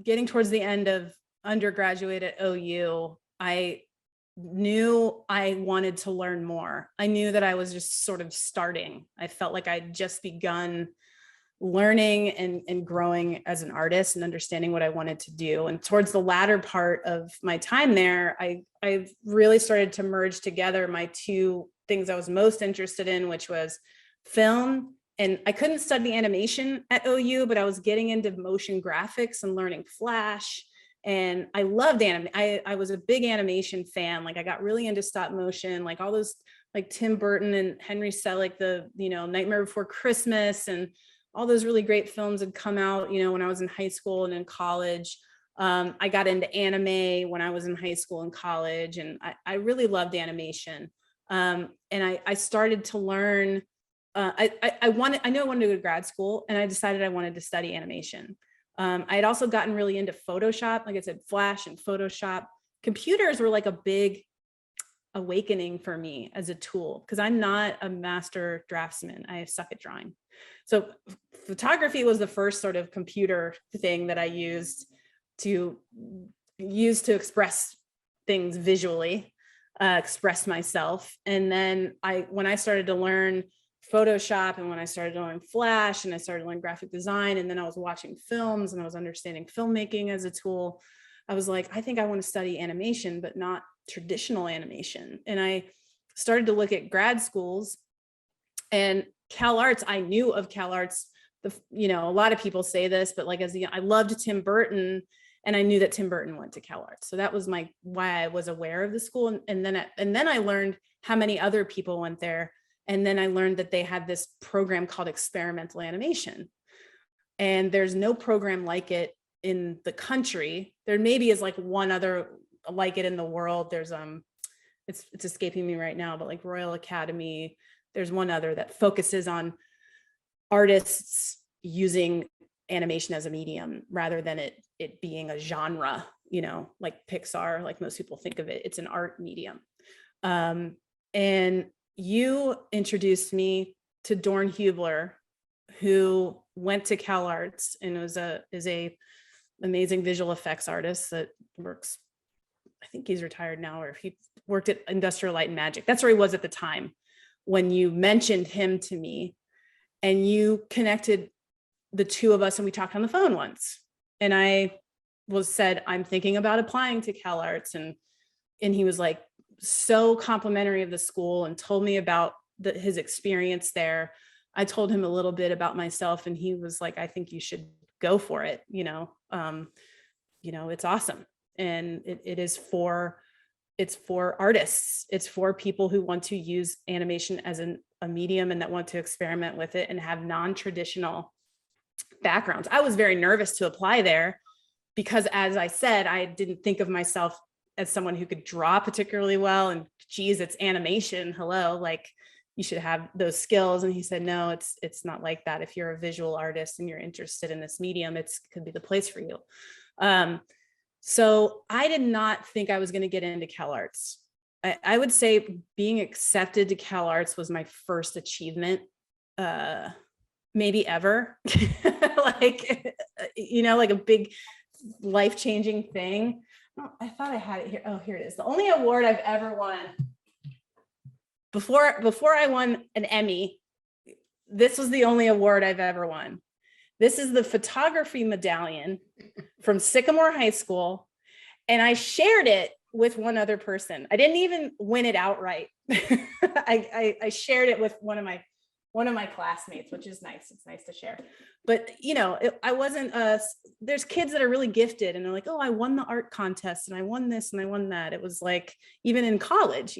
getting towards the end of undergraduate at OU, I knew I wanted to learn more. I knew that I was just sort of starting. I felt like I'd just begun learning and growing as an artist and understanding what I wanted to do. And towards the latter part of my time there, I really started to merge together my two things I was most interested in, which was film. And I couldn't study animation at OU, but I was getting into motion graphics and learning Flash. And I loved anime. I was a big animation fan. Like I got really into stop motion, like all those, like Tim Burton and Henry Selick, the, Nightmare Before Christmas, and all those really great films had come out, when I was in high school and in college. I got into anime when I was in high school and college, and I really loved animation. And I started to learn. I knew I wanted to go to grad school, and I decided I wanted to study animation. I had also gotten really into Photoshop, like I said, Flash and Photoshop. Computers were like a big awakening for me as a tool, because I'm not a master draftsman. I suck at drawing. So photography was the first sort of computer thing that I used to express things visually, express myself. And then when I started to learn Photoshop, and when I started to learn Flash, and I started to learn graphic design, and then I was watching films and I was understanding filmmaking as a tool, I was like, I think I want to study animation, but not traditional animation. And I started to look at grad schools, and CalArts, I knew of CalArts. A lot of people say this, but like I loved Tim Burton, and I knew that Tim Burton went to CalArts. So that was why I was aware of the school. And then I learned how many other people went there. And then I learned that they had this program called experimental animation. And there's no program like it in the country. There maybe is like one other like it in the world. There's it's escaping me right now, but like Royal Academy, there's one other that focuses on artists using animation as a medium rather than it being a genre, like Pixar, like most people think of it. It's an art medium. And you introduced me to Dorn Hubler, who went to CalArts and is a amazing visual effects artist that works. I think he's retired now, or he worked at Industrial Light and Magic. That's where he was at the time when you mentioned him to me, and you connected the two of us, and we talked on the phone once. And I said, I'm thinking about applying to CalArts, and he was like, so complimentary of the school, and told me about his experience there. I told him a little bit about myself, and he was like, I think you should go for it. It's awesome. And it's for artists. It's for people who want to use animation as a medium, and that want to experiment with it and have non-traditional backgrounds. I was very nervous to apply there because, as I said, I didn't think of myself as someone who could draw particularly well, and geez, it's animation. Hello, like you should have those skills. And he said, no, it's not like that. If you're a visual artist and you're interested in this medium, it could be the place for you. So I did not think I was going to get into CalArts. I would say being accepted to CalArts was my first achievement, maybe ever. like a big life-changing thing. Oh, I thought I had it here. Oh, here it is. The only award I've ever won. Before I won an Emmy, this was the only award I've ever won. This is the photography medallion from Sycamore High School, and I shared it with one other person. I didn't even win it outright. I shared it with one of my classmates, which is nice. It's nice to share. But, I wasn't, there's kids that are really gifted and they're like, oh, I won the art contest and I won this and I won that. It was like, even in college,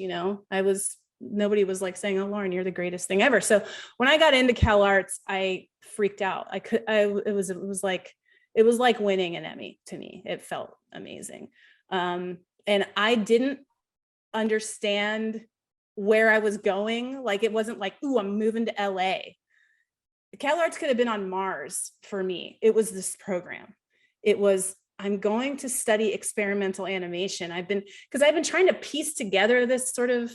nobody was like saying, oh, Lauren, you're the greatest thing ever. So when I got into CalArts, I freaked out. It was like winning an Emmy to me. It felt amazing. And I didn't understand where I was going. Like, it wasn't like, ooh, I'm moving to LA. CalArts could have been on Mars for me. It was this program. It was, I'm going to study experimental animation. I've been trying to piece together this sort of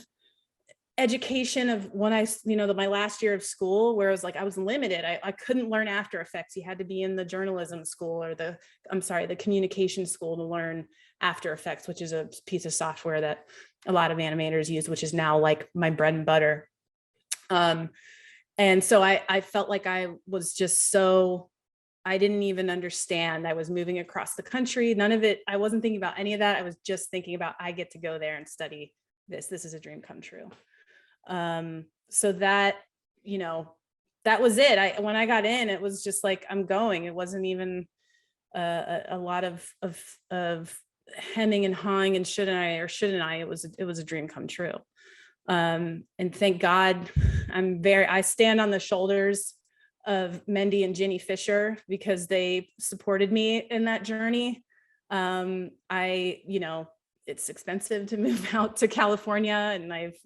education of when my last year of school, where it was like, I was limited. I couldn't learn After Effects. You had to be in the journalism school or the communication school to learn After Effects, which is a piece of software that a lot of animators use, which is now like my bread and butter. And so I felt like I was just so, I didn't even understand. I was moving across the country. None of it, I wasn't thinking about any of that. I was just thinking about, I get to go there and study this. This is a dream come true. So that, that was it. When I got in, it was just like, I'm going. It wasn't even a lot of hemming and hawing and shouldn't I or shouldn't I. It was a dream come true. And thank God, I stand on the shoulders of Mendy and Ginny Fisher because they supported me in that journey. It's expensive to move out to California, and I've,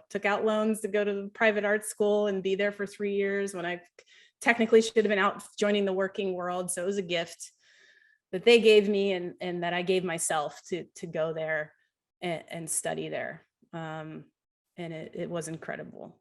took out loans to go to private art school and be there for 3 years when I technically should have been out joining the working world. So it was a gift that they gave me and that I gave myself to go there and study there. And it was incredible.